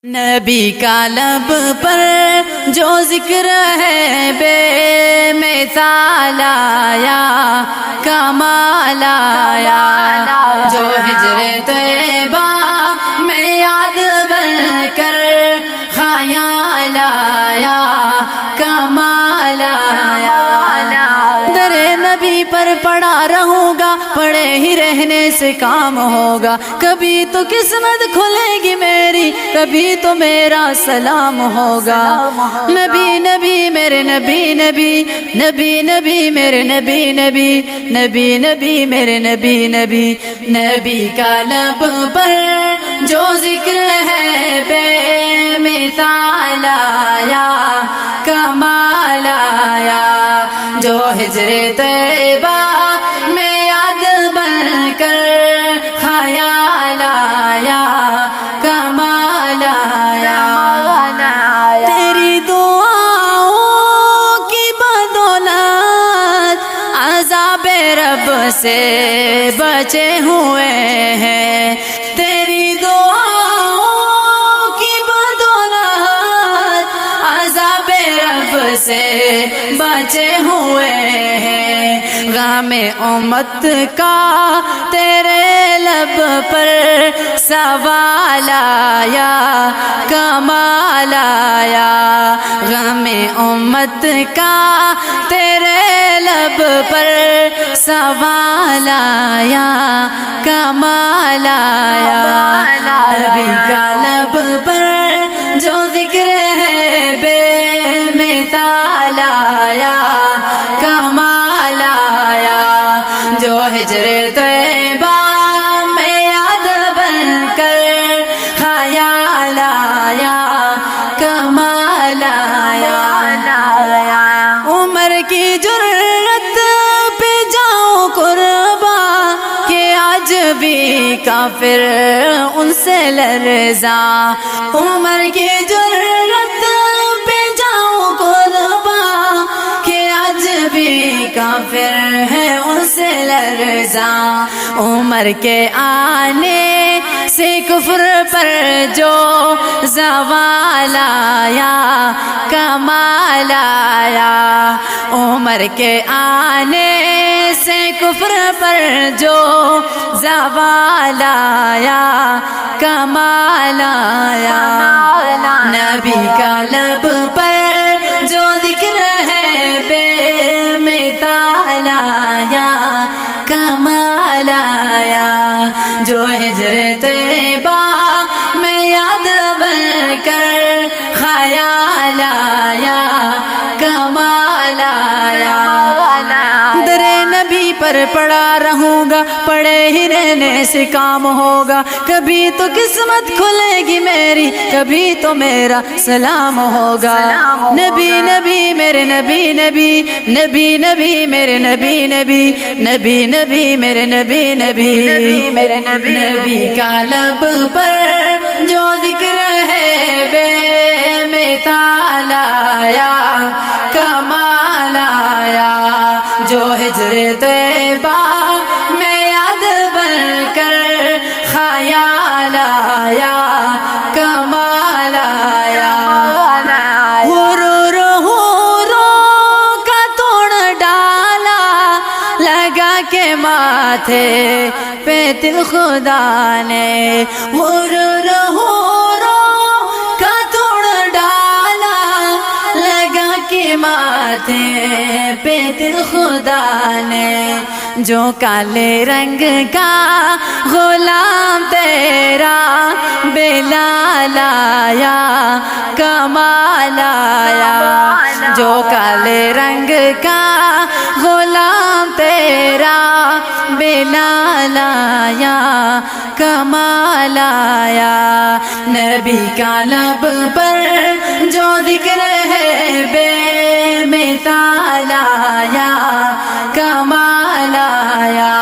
نبی کا لب پر جو ذکر ہے بے مثال آیا، کمال آیا، جو ہجر طیبہ میں یاد بن کر خیال آیا، کمال آیا۔ در نبی پر پڑا رہوں گا، پڑے ہی رہنے سے کام ہوگا، کبھی تو قسمت کھلے گی میری، کبھی تو میرا سلام ہوگا۔ نبی نبی میرے نبی نبی، نبی نبی میرے نبی نبی، نبی نبی میرے نبی نبی۔ نبی کا لب پر جو ذکر ہے بے مثال آیا، کمال آیا، جو ہجر طیبہ میں یاد بن کر خیال آیا، کمال آیا۔ تیری دعاؤں کی بدولت عذاب رب سے بچے ہوئے ہیں، تیری دعاؤں کی بدولت عذاب رب سے بچے ہوئے ہیں۔ غم امت کا تیرے لب پر سوال آیا، کمال آیا، غم امت کا تیرے لب پر سوال آیا، کمال آیا۔ نبی کا لب پر جو ذکر ہے بے مثال آیا، کمال آیا، جو ہجر طیبہ میں یاد بن کر خیال آیا، کمال آیا۔ عمر کی جرت پہ جاؤں قربا کہ آج بھی کافر ان سے لرزا، عمر کی جرت پہ جاؤں قربا کہ آج بھی کافر ہے ان سے لرزا۔ عمر کے آنے سے کفر پر جو زوال آیا، کمال آیا، عمر کے آنے سے کفر پر جو زوال آیا، کمال آیا۔ نبی کا لب پر جو ذکر ہے بے مثال آیا، کمال آیا، جو ہجر طیبہ میں یاد بن کر خیال آیا، کمال آیا۔ در نبی پر پڑا رہوں گا، پڑے ہی رہنے سے کام ہوگا، کبھی تو قسمت کھلے گی میری، کبھی تو میرا سلام ہوگا۔ نبی نبی میرے نبی نبی، نبی نبی میرے نبی نبی، نبی نبی میرے نبی نبی، میرے نبی نبی کا لب پر جو ذکر ہے بے مثال آیا، کمال آیا، جو ہجر طیبہ میں یاد بن کر خیال آیا، کمال آیا۔ کا توڑ ڈالا لگا کے ماتھے پہ دل خدا نے، کا توڑ ڈالا لگا کے ماتھے پہ دل خدا نے، جو کالے رنگ کا غلام تیرا بلال آیا، کمال آیا، جو کالے رنگ کا غلام تیرا بلال آیا، کمال آیا۔ نبی کا لب پر جو ذکر ہے بے مثال آیا، کمال آیا،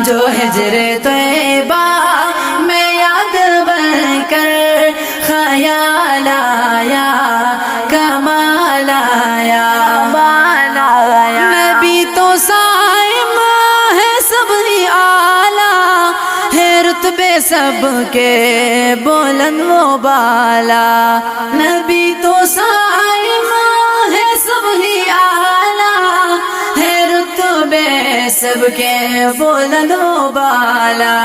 جو ہجر طیبہ میں یاد بن کر خیال آیا، کمال آیا۔ نبی تو صائم ہے سب ہی اعلیٰ ہے رتبے سب کے بلند و بالا، نبی تو سائمہ ہے سب ہی اعلیٰ، ہے رتبے سب کے بلند و بالا،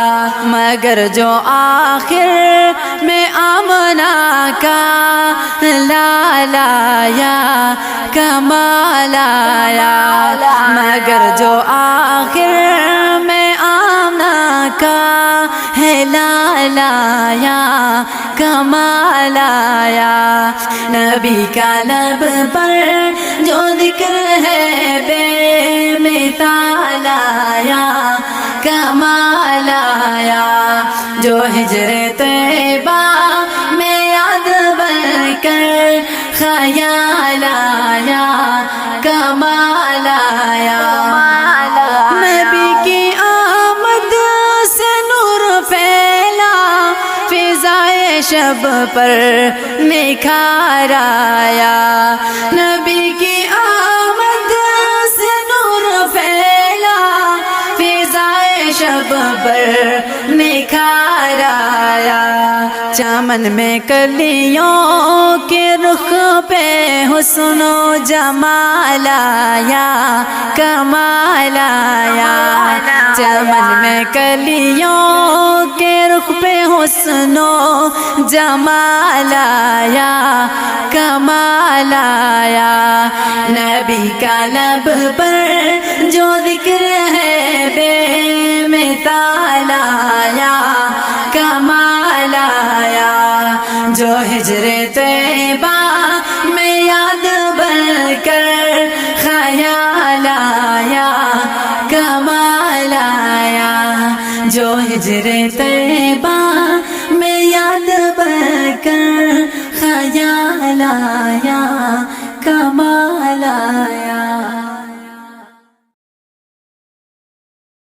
مگر جو آخر میں آمنہ کا لالا یا کمال آیا، مگر جو آخر میں آمنہ کا ہے لالا یا کمال آیا، نبی کا لب پر جو ذکر ہے بے مثال آیا کمال آیا، جو ہجر طیبہ میں یاد بن کر خیال آیا کمال آیا، نبی کی آمد سے نور پھیلا، فضائے شب پر نکھار آیا، نبی کی آمد سے نور پھیلا، فضائے شب پر نکھار آیا، چمن میں کلیوں کے رخ پہ حسن و جمال آیا کمال آیا، چمن میں کلیوں کے رخ پہ حسن و جمال آیا کمال آیا، نبی کا لب پر جو ذکر ہے بے مثال آیا کمال آیا، جو ہجر طیبہ میں یاد بن کر خیال آیا کمال آیا، جو ہجر طیبہ میں یاد بن کر خیال آیا کمال آیا۔